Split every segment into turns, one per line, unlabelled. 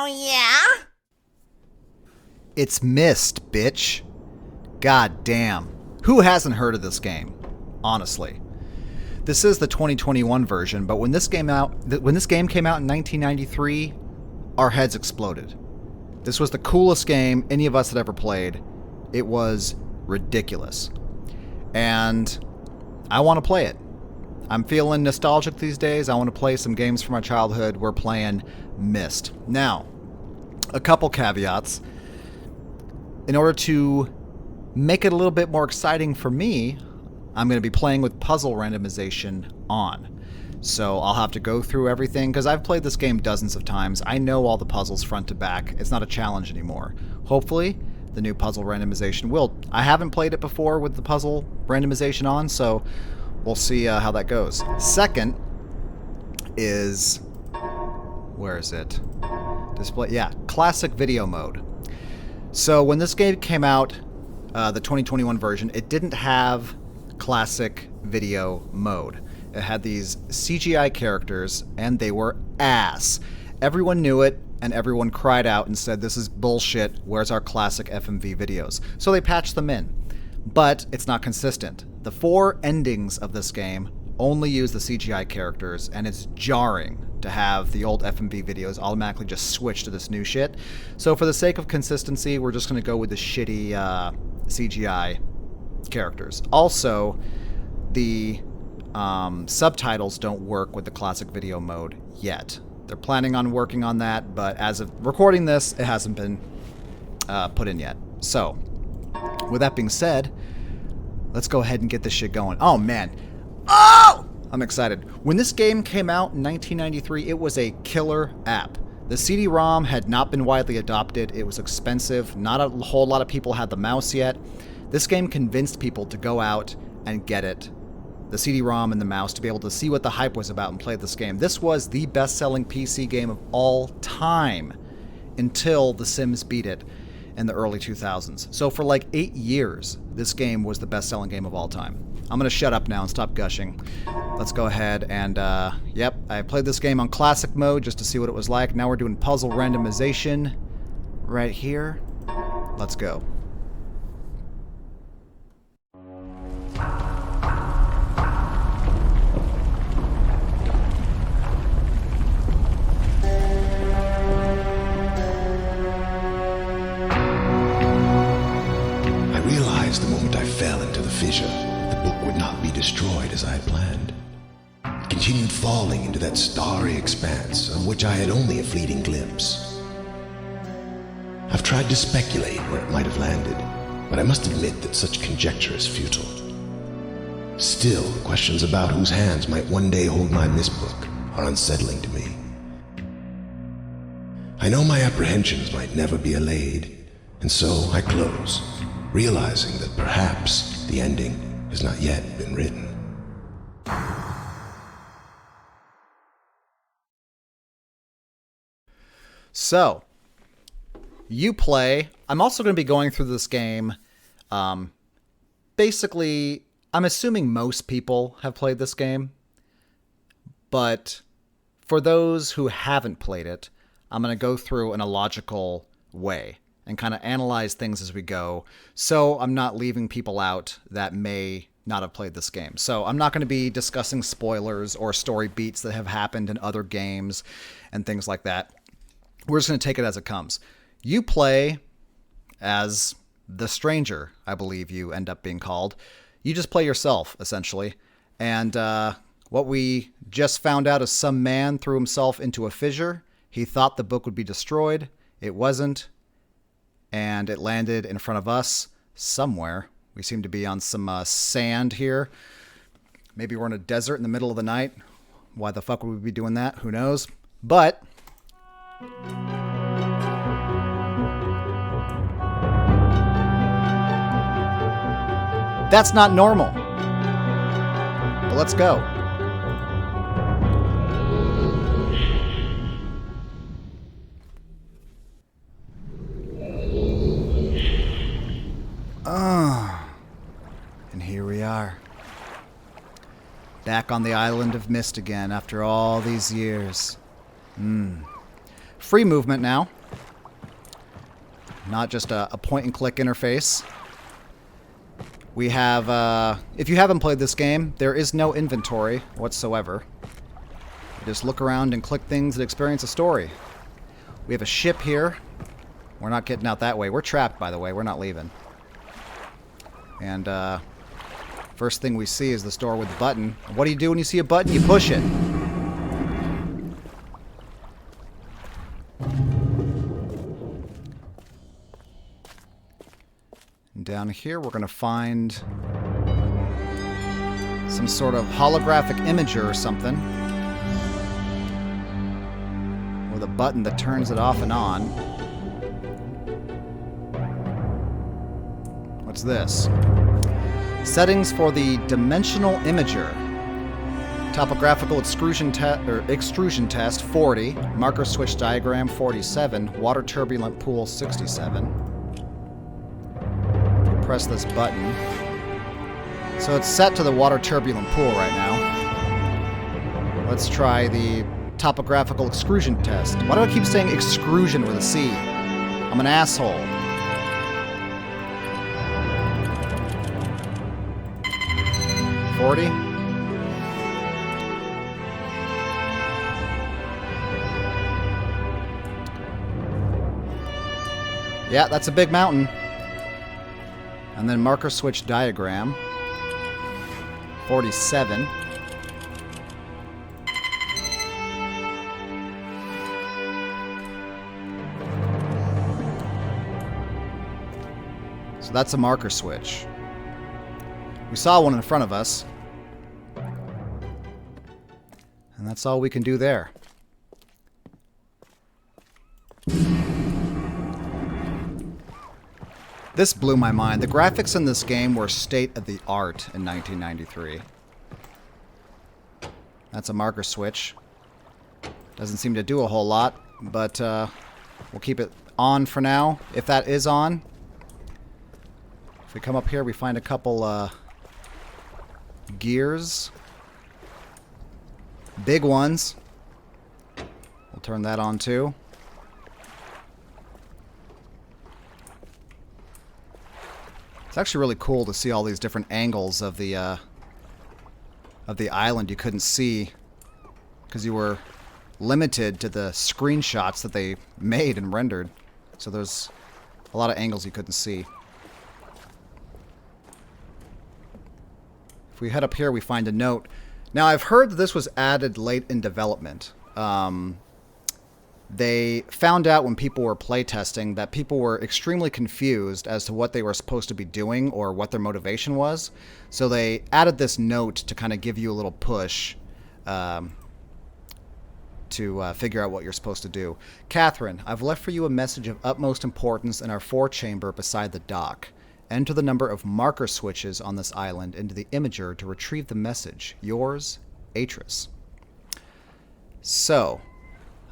Oh, yeah?
It's Myst, bitch. God damn. Who hasn't heard of this game? Honestly. This is the 2021 version, but when this game came out in 1993, our heads exploded. This was the coolest game any of us had ever played. It was ridiculous. And I want to play it. I'm feeling nostalgic these days. I want to play some games from my childhood. We're playing Myst. Now, a couple caveats. In order to make it a little bit more exciting for me, I'm going to be playing with puzzle randomization on. So I'll have to go through everything, because I've played this game dozens of times. I know all the puzzles front to back. It's not a challenge anymore. Hopefully, the new puzzle randomization will. I haven't played it before with the puzzle randomization on, so we'll see how that goes. Second is... where is it? Display. Yeah, classic video mode. So when this game came out, the 2021 version, it didn't have classic video mode. It had these CGI characters, and they were ass. Everyone knew it, and everyone cried out and said, "This is bullshit, where's our classic FMV videos?" So they patched them in. But it's not consistent. The 4 endings of this game only use the CGI characters, and it's jarring to have the old FMV videos automatically just switch to this new shit. So for the sake of consistency, we're just going to go with the shitty CGI characters. Also, the subtitles don't work with the classic video mode yet. They're planning on working on that, but as of recording this, it hasn't been put in yet. So, with that being said, let's go ahead and get this shit going. Oh, man. Oh! I'm excited. When this game came out in 1993, it was a killer app. The CD-ROM had not been widely adopted. It was expensive. Not a whole lot of people had the mouse yet. This game convinced people to go out and get it. The CD-ROM and the mouse, to be able to see what the hype was about and play this game. This was the best-selling PC game of all time until The Sims beat it in the early 2000s. So for like 8 years, this game was the best-selling game of all time. I'm going to shut up now and stop gushing. Let's go ahead and, yep, I played this game on classic mode just to see what it was like. Now we're doing puzzle randomization right here. Let's go.
I realized the moment I fell into the fissure, the book would not be destroyed as I had planned. It continued falling into that starry expanse of which I had only a fleeting glimpse. I've tried to speculate where it might have landed, but I must admit that such conjecture is futile. Still, questions about whose hands might one day hold my Myst book are unsettling to me. I know my apprehensions might never be allayed, and so I close, realizing that perhaps the ending has not yet been written.
So, you play. I'm also going to be going through this game. Basically, I'm assuming most people have played this game. But for those who haven't played it, I'm going to go through in a logical way and kind of analyze things as we go. So I'm not leaving people out that may not have played this game. So I'm not going to be discussing spoilers or story beats that have happened in other games and things like that. We're just going to take it as it comes. You play as the stranger, I believe you end up being called. You just play yourself, essentially. And what we just found out is some man threw himself into a fissure. He thought the book would be destroyed. It wasn't. And it landed in front of us somewhere. We seem to be on some sand here. Maybe we're in a desert in the middle of the night. Why the fuck would we be doing that? Who knows? But that's not normal. But let's go. And here we are. Back on the island of Myst again after all these years. free movement now. Not just a point-and-click interface. We have, if you haven't played this game, there is no inventory whatsoever. You just look around and click things and experience a story. We have a ship here. We're not getting out that way. We're trapped, by the way. We're not leaving. And, first thing we see is this door with the button. What do you do when you see a button? You push it. And down here, we're going to find some sort of holographic imager or something. With a button that turns it off and on. What's this? Settings for the dimensional imager. Topographical extrusion test 40. Marker switch diagram 47. Water turbulent pool 67. Press this button. So it's set to the water turbulent pool right now. Let's try the topographical extrusion test. Why do I keep saying extrusion with a C? I'm an asshole. $40. Yeah, that's a big mountain. And then marker switch diagram. 47. So that's a marker switch. We saw one in front of us. And that's all we can do there. This blew my mind. The graphics in this game were state-of-the-art in 1993. That's a marker switch. Doesn't seem to do a whole lot, but we'll keep it on for now, if that is on. If we come up here, we find a couple gears. Big ones. We'll turn that on too. It's actually really cool to see all these different angles of the island you couldn't see because you were limited to the screenshots that they made and rendered. So there's a lot of angles you couldn't see. If we head up here, we find a note. Now, I've heard that this was added late in development. They found out when people were playtesting that people were extremely confused as to what they were supposed to be doing or what their motivation was. So they added this note to kind of give you a little push to figure out what you're supposed to do. Catherine, I've left for you a message of utmost importance in our forechamber beside the dock. Enter the number of marker switches on this island into the imager to retrieve the message. Yours, Atris. So,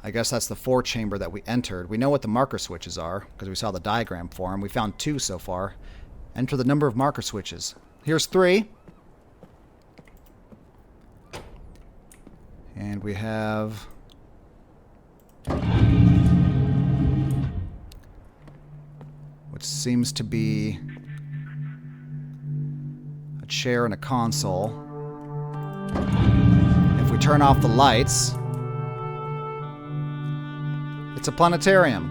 I guess that's the forechamber that we entered. We know what the marker switches are, because we saw the diagram for them. We found 2 so far. Enter the number of marker switches. Here's 3. And we have... what seems to be a chair and a console. If we turn off the lights... it's a planetarium.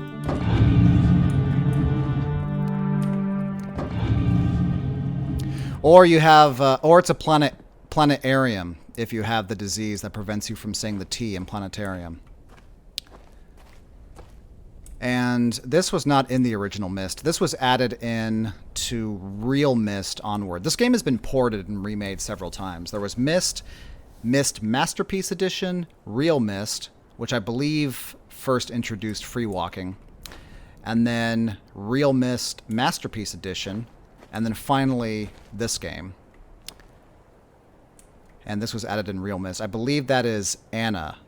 Or you have, or it's a planetarium if you have the disease that prevents you from saying the T in planetarium. And this was not in the original Myst. This was added in to Real Myst onward. This game has been ported and remade several times. There was Myst, Myst Masterpiece Edition, Real Myst, which I believe first introduced free walking, and then Real Myst Masterpiece Edition, and then finally this game. And this was added in Real Myst. I believe that is Anna,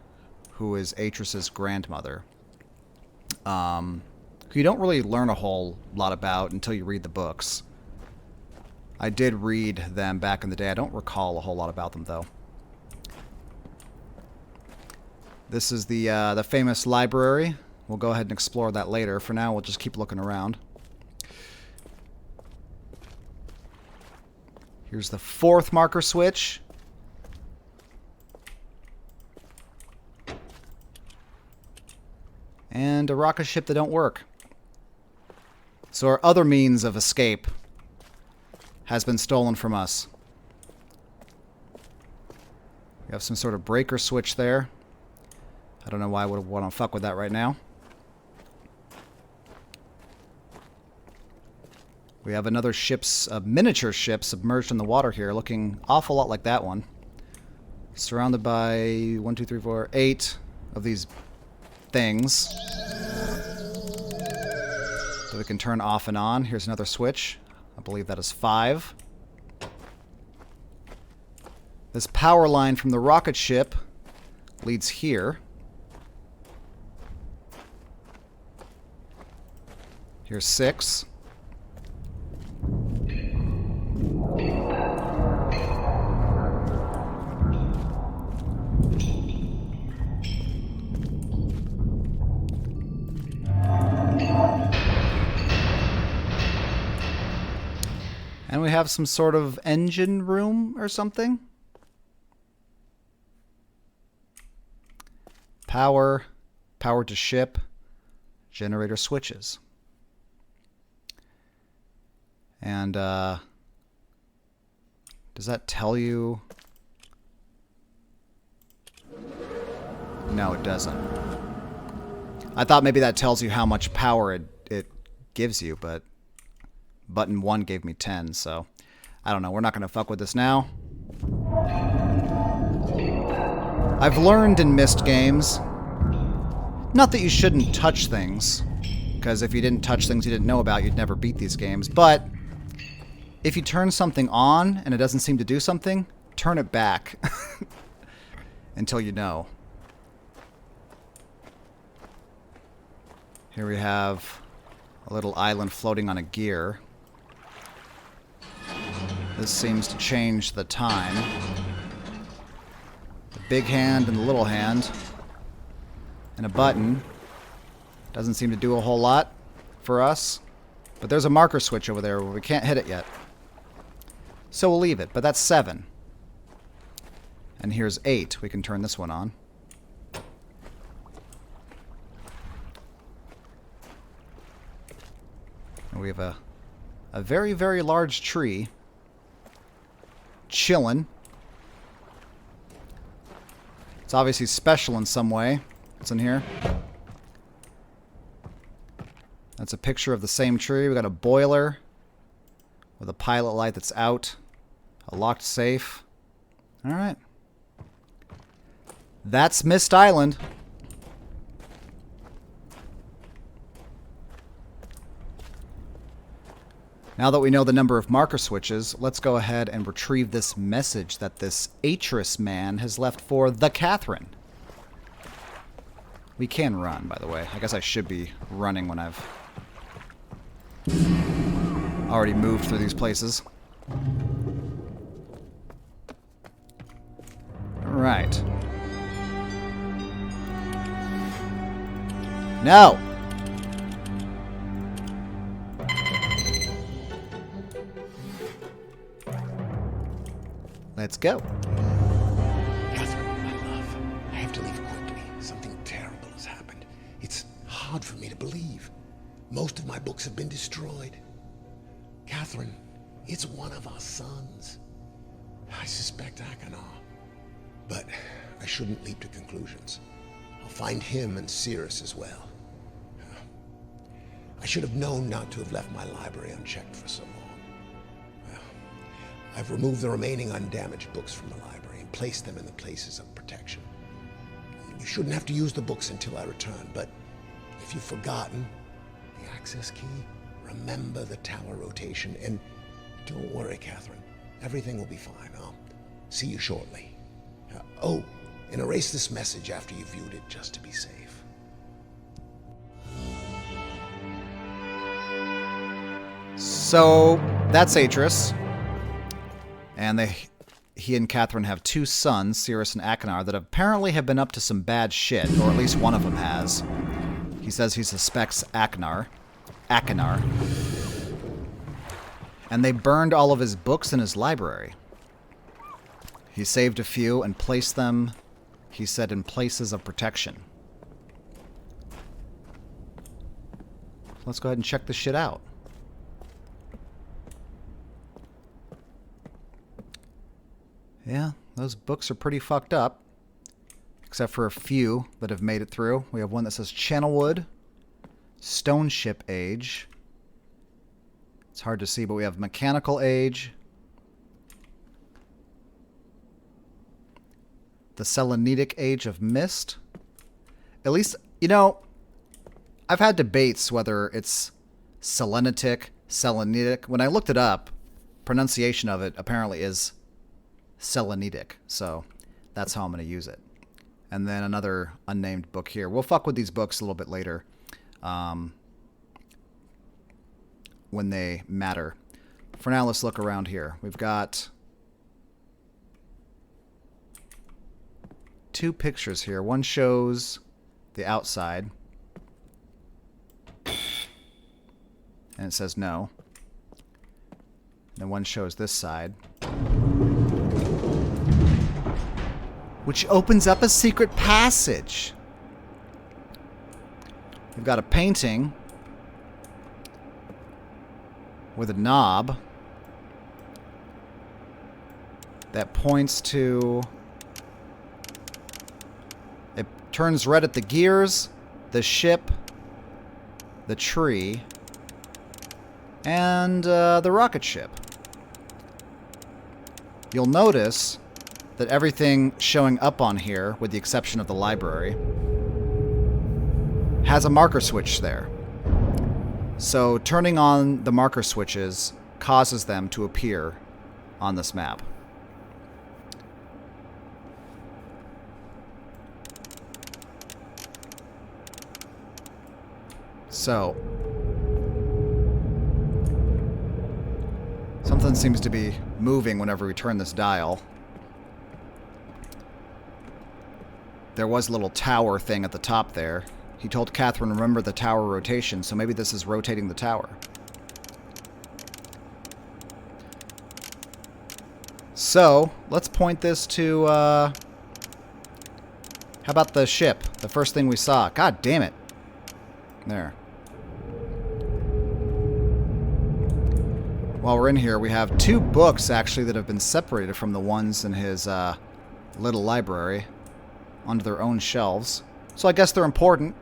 who is Atris's grandmother, who you don't really learn a whole lot about until you read the books. I did read them back in the day. I don't recall a whole lot about them, though. This is the famous library We'll go ahead and explore that later. For now, we'll just keep looking around. Here's the 4th marker switch. And a rocket ship that don't work. So our other means of escape has been stolen from us. We have some sort of breaker switch there. I don't know why I would want to fuck with that right now. We have another miniature ship submerged in the water here, looking awful lot like that one. Surrounded by 1, 2, 3, 4, 8 of these things that we can turn off and on. Here's another switch. I believe that is 5. This power line from the rocket ship leads here. Here's 6. And we have some sort of engine room or something. Power to ship, generator switches. And does that tell you? No, it doesn't. I thought maybe that tells you how much power it gives you, but button 1 gave me 10, so I don't know. We're not going to fuck with this now. I've learned in Myst games, not that you shouldn't touch things, because if you didn't touch things you didn't know about, you'd never beat these games, but if you turn something on and it doesn't seem to do something, turn it back until you know. Here we have a little island floating on a gear. This seems to change the time. The big hand and the little hand. And a button. Doesn't seem to do a whole lot for us. But there's a marker switch over there where we can't hit it yet. So we'll leave it, but that's 7. And here's 8. We can turn this one on. And we have a very, very large tree. Chillin'. It's obviously special in some way. What's in here? That's a picture of the same tree. We got a boiler with a pilot light that's out. A locked safe. Alright. That's Myst Island. Now that we know the number of marker switches, let's go ahead and retrieve this message that this Atris man has left for the Catherine. We can run, by the way. I guess I should be running when I've already moved through these places. Alright. No! Let's go.
Catherine, my love, I have to leave quickly. Something terrible has happened. It's hard for me to believe. Most of my books have been destroyed. Catherine, it's one of our sons. I suspect Akanar. But I shouldn't leap to conclusions. I'll find him and Cirrus as well. I should have known not to have left my library unchecked for so long. I've removed the remaining undamaged books from the library and placed them in the places of protection. You shouldn't have to use the books until I return, but if you've forgotten the access key, remember the tower rotation, and don't worry, Catherine. Everything will be fine. I'll see you shortly. Oh, and erase this message after you've viewed it, just to be safe.
So, that's Atris. And he and Catherine have 2 sons, Cirrus and Akanar, that apparently have been up to some bad shit, or at least one of them has. He says he suspects Akinar. Akinar. And they burned all of his books in his library. He saved a few and placed them, he said, in places of protection. Let's go ahead and check this shit out. Yeah, those books are pretty fucked up. Except for a few that have made it through. We have one that says Channelwood, Stone Ship Age. It's hard to see, but we have Mechanical Age, the Selenitic Age of Myst. At least, you know, I've had debates whether it's Selenitic, Selenitic. When I looked it up, pronunciation of it apparently is Selenitic. So that's how I'm going to use it. And then another unnamed book here. We'll fuck with these books a little bit later when they matter. For now, let's look around here. We've got 2 pictures here. One shows the outside. And it says no. And then one shows this side, which opens up a secret passage. We've got a painting with a knob that points to... It turns red at the gears, the ship, the tree, and the rocket ship. You'll notice that everything showing up on here, with the exception of the library, has a marker switch there. So turning on the marker switches causes them to appear on this map. So something seems to be moving whenever we turn this dial. There was a little tower thing at the top there. He told Catherine, remember the tower rotation, so maybe this is rotating the tower. So, let's point this to, how about the ship? The first thing we saw. God damn it. There. While we're in here, we have 2 books, actually, that have been separated from the ones in his, little library onto their own shelves. So I guess they're important.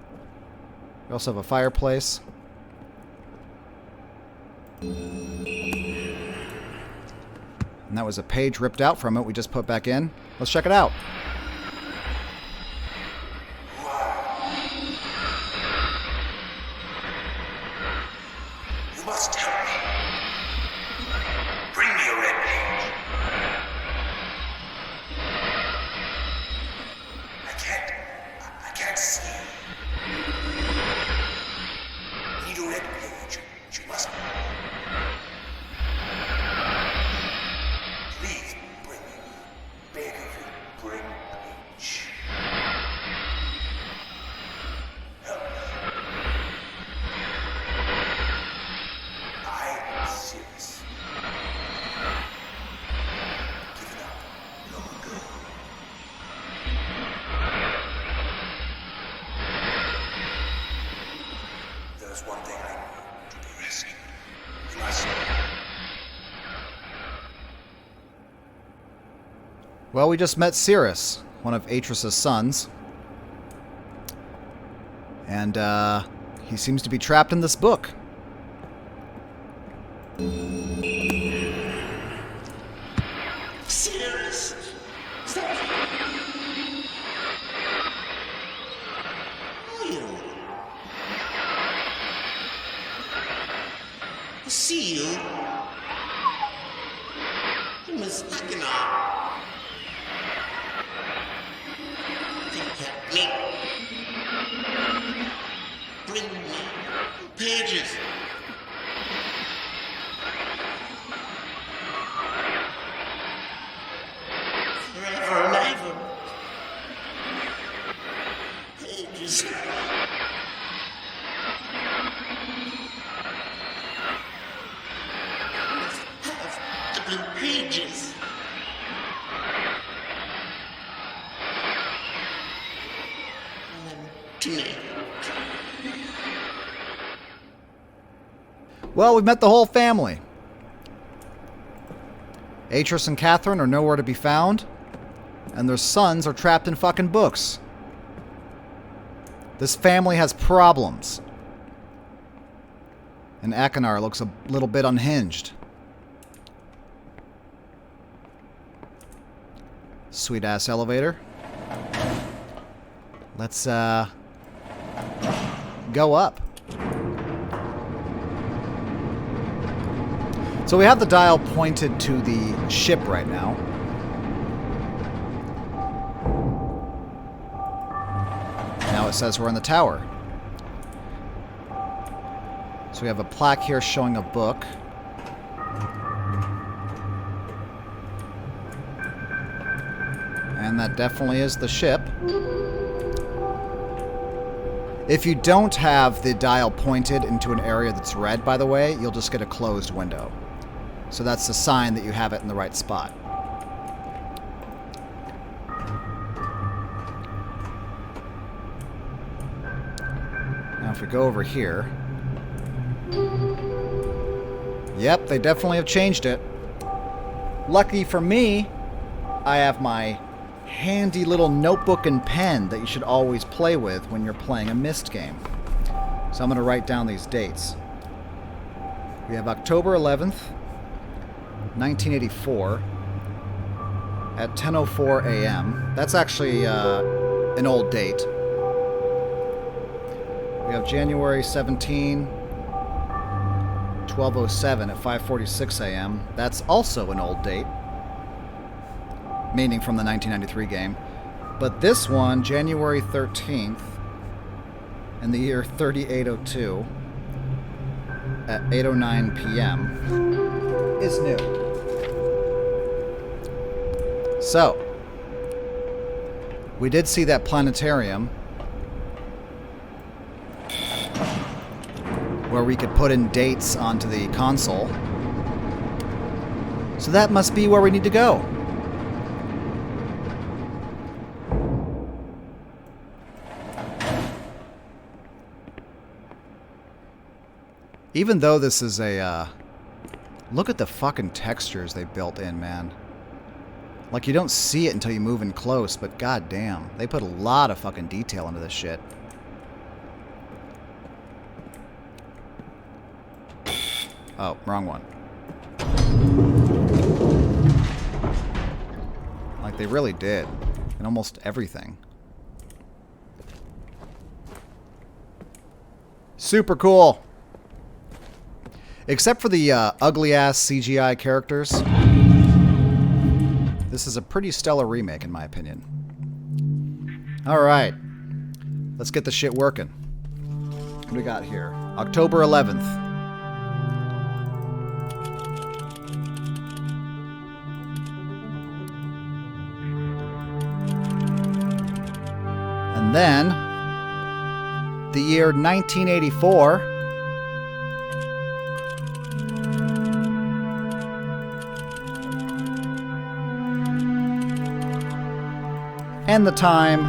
We also have a fireplace. And that was a page ripped out from it we just put back in. Let's check it out.
You must help me. Bring me a red page. I can't see. Need a red page. You must. Please bring me. Beg of you, bring page. Help me. I'm serious. Given up long ago. There's one thing I need to be rescued. You must.
Well, we just met Cirrus, one of Atris's sons. And, he seems to be trapped in this book.
Serious? Is that you? A seal? You must Think me. Bring me pages. Forever and ever. Pages.
Well, we've met the whole family. Atris and Catherine are nowhere to be found, and their sons are trapped in fucking books. This family has problems. And Akinar looks a little bit unhinged. Sweet ass elevator. Let's go up. So we have the dial pointed to the ship right now. Now it says we're in the tower. So we have a plaque here showing a book. And that definitely is the ship. If you don't have the dial pointed into an area that's red, by the way, you'll just get a closed window. So that's a sign that you have it in the right spot. Now if we go over here... Yep, they definitely have changed it. Lucky for me, I have my handy little notebook and pen that you should always play with when you're playing a Myst game. So I'm going to write down these dates. We have October 11th, 1984 at 10:04 a.m. That's actually an old date. We have January 17, 12:07 at 5:46 a.m. That's also an old date, meaning from the 1993 game. But this one, January 13th, in the year 3802 at 8:09 p.m. is new. So, we did see that planetarium where we could put in dates onto the console. So that must be where we need to go. Even though this is a, look at the fucking textures they built in, man. Like, you don't see it until you move in close, but goddamn, they put a lot of fucking detail into this shit. Oh, wrong one. Like, they really did. In almost everything. Super cool! Except for the ugly-ass CGI characters. This is a pretty stellar remake, in my opinion. Alright. Let's get the shit working. What do we got here? October 11th. And then, the year 1984... and the time,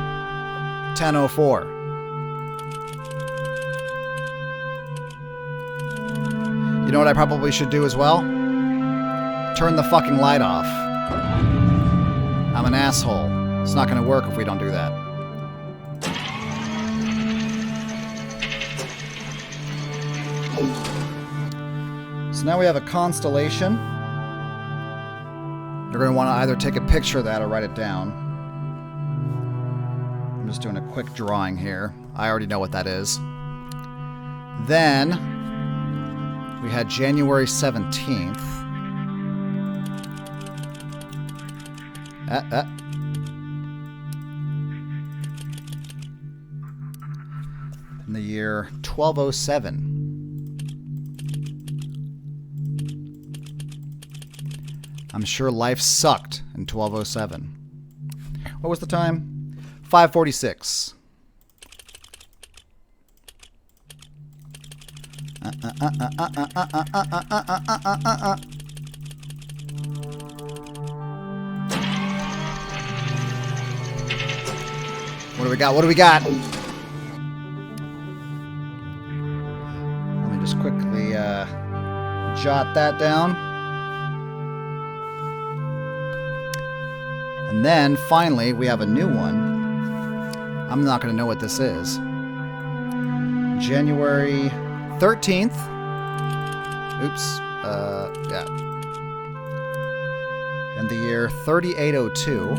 10:04. You know what I probably should do as well? Turn the fucking light off. I'm an asshole. It's not going to work if we don't do that. So now we have a constellation. You're going to want to either take a picture of that or write it down. I'm just doing a quick drawing here. I already know what that is. Then, we had January 17th. In the year 1207. I'm sure life sucked in 1207. What was the time? 5:46. What do we got? What do we got? Let me just quickly Jot that down. And then, finally, we have a new one. I'm not going to know what this is. January 13th. Oops. Yeah. In the year 3802.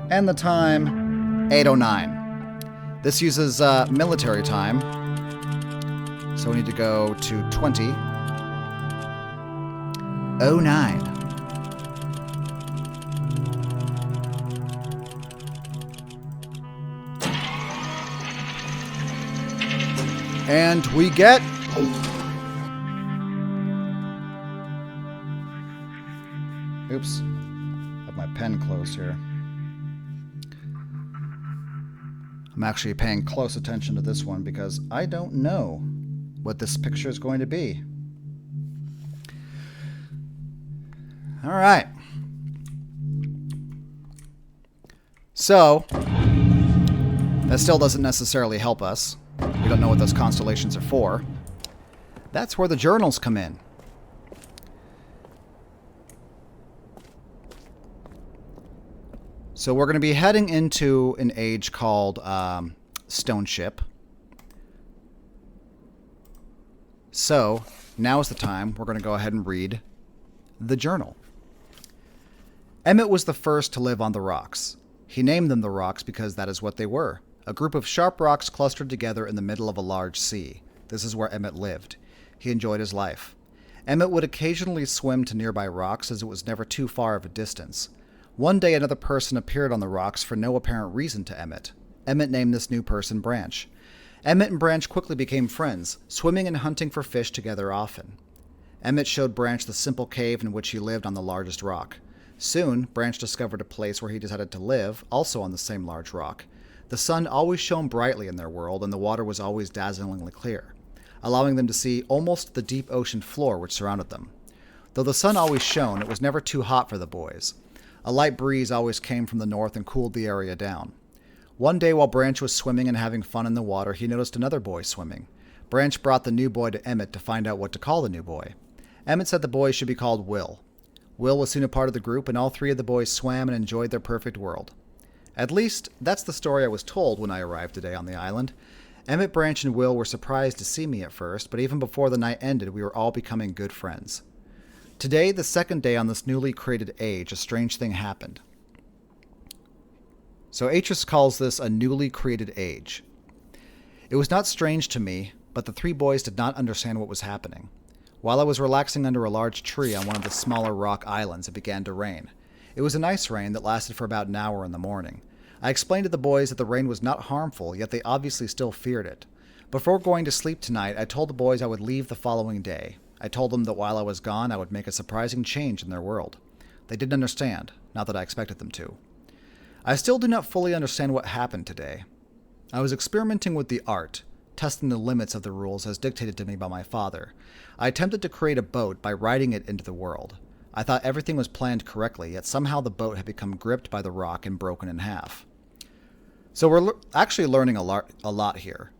And the time, 8:09. This uses military time. So we need to go to 20:09. And we get... Oops. Have my pen closed here. I'm actually paying close attention to this one because I don't know what this picture is going to be. All right. So, that still doesn't necessarily help us. We don't know what those constellations are for. That's where the journals come in. So we're going to be heading into an age called Stone Ship. So now is the time we're going to go ahead and read the journal. Emmett was the first to live on the rocks. He named them the rocks because that is what they were. A group of sharp rocks clustered together in the middle of a large sea. This is where Emmett lived. He enjoyed his life. Emmett would occasionally swim to nearby rocks as it was never too far of a distance. One day another person appeared on the rocks for no apparent reason to Emmett. Emmett named this new person Branch. Emmett and Branch quickly became friends, swimming and hunting for fish together often. Emmett showed Branch the simple cave in which he lived on the largest rock. Soon, Branch discovered a place where he decided to live, also on the same large rock. The sun always shone brightly in their world, and the water was always dazzlingly clear, allowing them to see almost the deep ocean floor which surrounded them. Though the sun always shone, it was never too hot for the boys. A light breeze always came from the north and cooled the area down. One day while Branch was swimming and having fun in the water, he noticed another boy swimming. Branch brought the new boy to Emmett to find out what to call the new boy. Emmett said the boy should be called Will. Will was soon a part of the group, and all three of the boys swam and enjoyed their perfect world. At least, that's the story I was told when I arrived today on the island. Emmett, Branch, and Will were surprised to see me at first, but even before the night ended, we were all becoming good friends. Today, the second day on this newly created age, a strange thing happened. So Atris calls this a newly created age. It was not strange to me, but the three boys did not understand what was happening. While I was relaxing under a large tree on one of the smaller rock islands, it began to rain. It was a nice rain that lasted for about an hour in the morning. I explained to the boys that the rain was not harmful, yet they obviously still feared it. Before going to sleep tonight, I told the boys I would leave the following day. I told them that while I was gone, I would make a surprising change in their world. They didn't understand, not that I expected them to. I still do not fully understand what happened today. I was experimenting with the art, testing the limits of the rules as dictated to me by my father. I attempted to create a boat by riding it into the world. I thought everything was planned correctly, yet somehow the boat had become gripped by the rock and broken in half. So we're actually learning a lot here.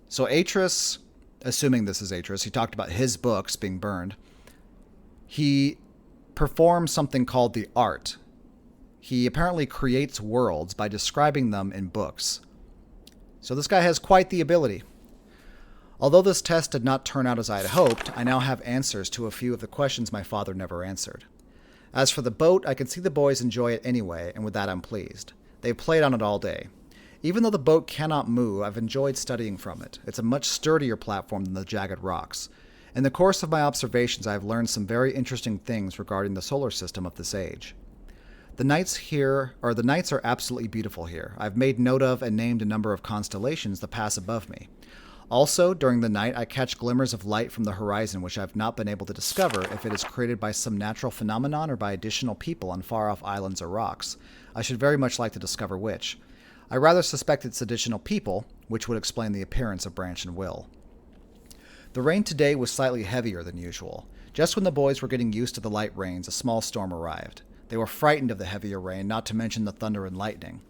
So Atris, assuming this is Atris, he talked about his books being burned. He performs something called the art. He apparently creates worlds by describing them in books. So this guy has quite the ability. Although this test did not turn out as I had hoped, I now have answers to a few of the questions my father never answered. As for the boat, I can see the boys enjoy it anyway, and with that I'm pleased. They've played on it all day. Even though the boat cannot move, I've enjoyed studying from it. It's a much sturdier platform than the jagged rocks. In the course of my observations, I have learned some very interesting things regarding the solar system of this age. The nights are absolutely beautiful here. I've made note of and named a number of constellations that pass above me. Also, during the night, I catch glimmers of light from the horizon which I have not been able to discover if it is created by some natural phenomenon or by additional people on far-off islands or rocks. I should very much like to discover which. I rather suspect it's additional people, which would explain the appearance of Branch and Will. The rain today was slightly heavier than usual. Just when the boys were getting used to the light rains, a small storm arrived. They were frightened of the heavier rain, not to mention the thunder and lightning.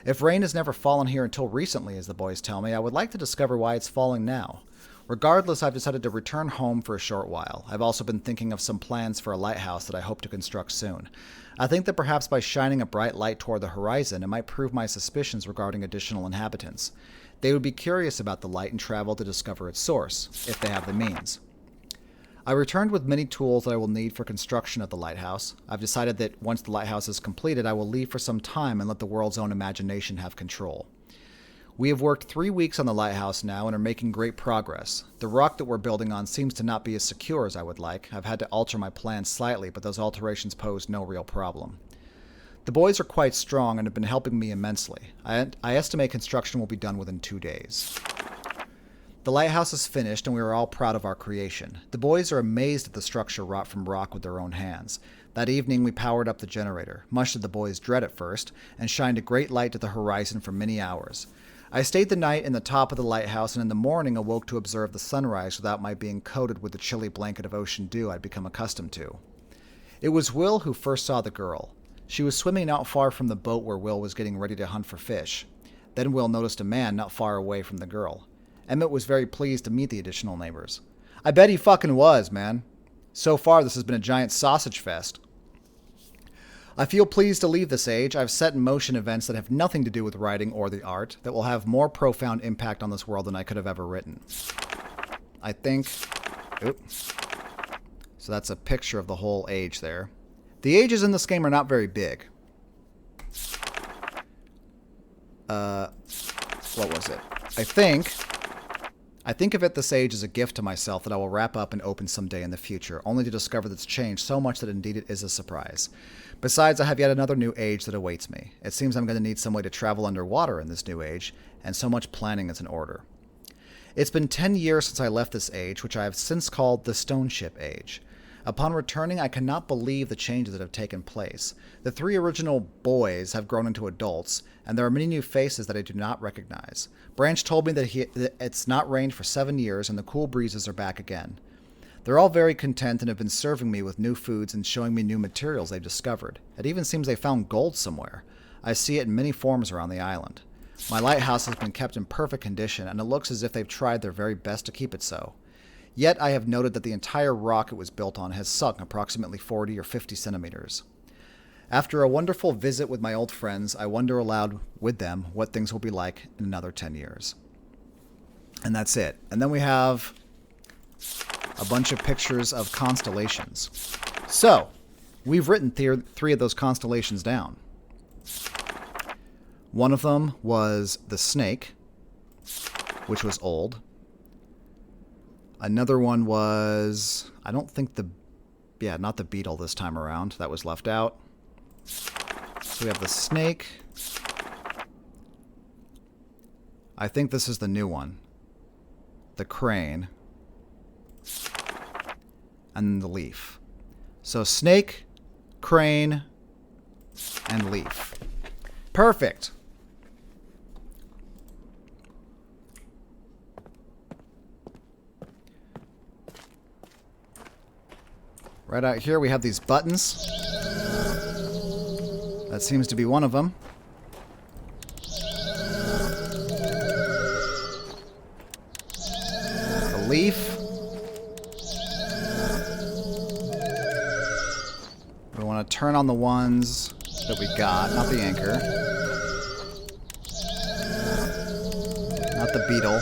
If rain has never fallen here until recently, as the boys tell me, I would like to discover why it's falling now. Regardless, I've decided to return home for a short while. I've also been thinking of some plans for a lighthouse that I hope to construct soon. I think that perhaps by shining a bright light toward the horizon, it might prove my suspicions regarding additional inhabitants. They would be curious about the light and travel to discover its source, if they have the means. I returned with many tools that I will need for construction of the lighthouse. I've decided that once the lighthouse is completed, I will leave for some time and let the world's own imagination have control. We have worked 3 weeks on the lighthouse now and are making great progress. The rock that we're building on seems to not be as secure as I would like. I've had to alter my plans slightly, but those alterations pose no real problem. The boys are quite strong and have been helping me immensely. I estimate construction will be done within 2 days. The lighthouse is finished and we are all proud of our creation. The boys are amazed at the structure wrought from rock with their own hands. That evening we powered up the generator, much to the boys' dread at first, and shined a great light to the horizon for many hours. I stayed the night in the top of the lighthouse and in the morning awoke to observe the sunrise without my being coated with the chilly blanket of ocean dew I'd become accustomed to. It was Will who first saw the girl. She was swimming not far from the boat where Will was getting ready to hunt for fish. Then Will noticed a man not far away from the girl. Emmett was very pleased to meet the additional neighbors. I bet he fucking was, man. So far this has been a giant sausage fest. I feel pleased to leave this age. I've set in motion events that have nothing to do with writing or the art that will have more profound impact on this world than I could have ever written. I think... Oops. So that's a picture of the whole age there. The ages in this game are not very big. What was it? I think of it this age as a gift to myself that I will wrap up and open someday in the future, only to discover that it's changed so much that indeed it is a surprise. Besides, I have yet another new age that awaits me. It seems I'm going to need some way to travel underwater in this new age, and so much planning is in order. It's been 10 years since I left this age, which I have since called the Stone Ship Age. Upon returning, I cannot believe the changes that have taken place. The 3 original boys have grown into adults, and there are many new faces that I do not recognize. Branch told me that it's not rained for 7 years, and the cool breezes are back again. They're all very content and have been serving me with new foods and showing me new materials they've discovered. It even seems they found gold somewhere. I see it in many forms around the island. My lighthouse has been kept in perfect condition, and it looks as if they've tried their very best to keep it so. Yet I have noted that the entire rock it was built on has sunk approximately 40 or 50 centimeters. After a wonderful visit with my old friends, I wonder aloud with them what things will be like in another 10 years. And that's it. And then we have a bunch of pictures of constellations. So, we've written 3 of those constellations down. One of them was the snake, which was old. Another one was, I don't think not the beetle this time around. That was left out. So we have the snake. I think this is the new one. The crane. And the leaf. So snake, crane, and leaf. Perfect. Right out here we have these buttons. That seems to be one of them. A leaf. We want to turn on the ones that we got, not the anchor. Not the beetle.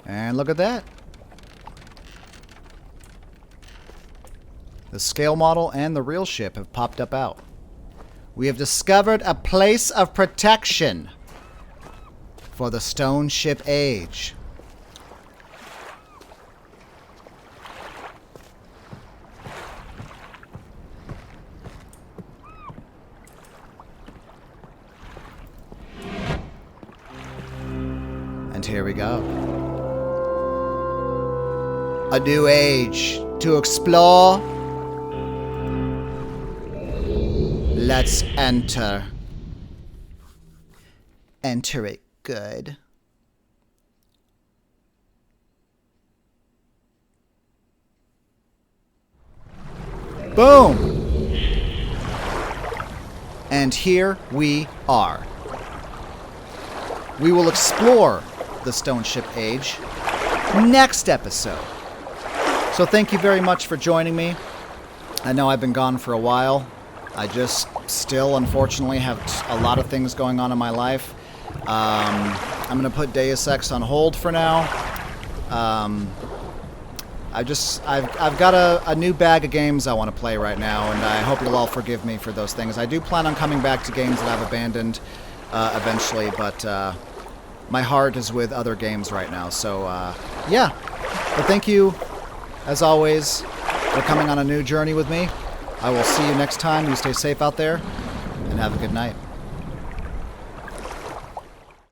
And look at that. The scale model and the real ship have popped up out. We have discovered a place of protection for the Stone Ship Age. And here we go. A new age to explore. Let's enter. Enter it good. Boom! And here we are. We will explore the Stone Ship Age next episode. So thank you very much for joining me. I know I've been gone for a while. I just still, unfortunately, have a lot of things going on in my life. I'm going to put Deus Ex on hold for now. I've got a new bag of games I want to play right now, and I hope you'll all forgive me for those things. I do plan on coming back to games that I've abandoned eventually, but my heart is with other games right now. So, yeah. But thank you, as always, for coming on a new journey with me. I will see you next time. You stay safe out there, and have a good night.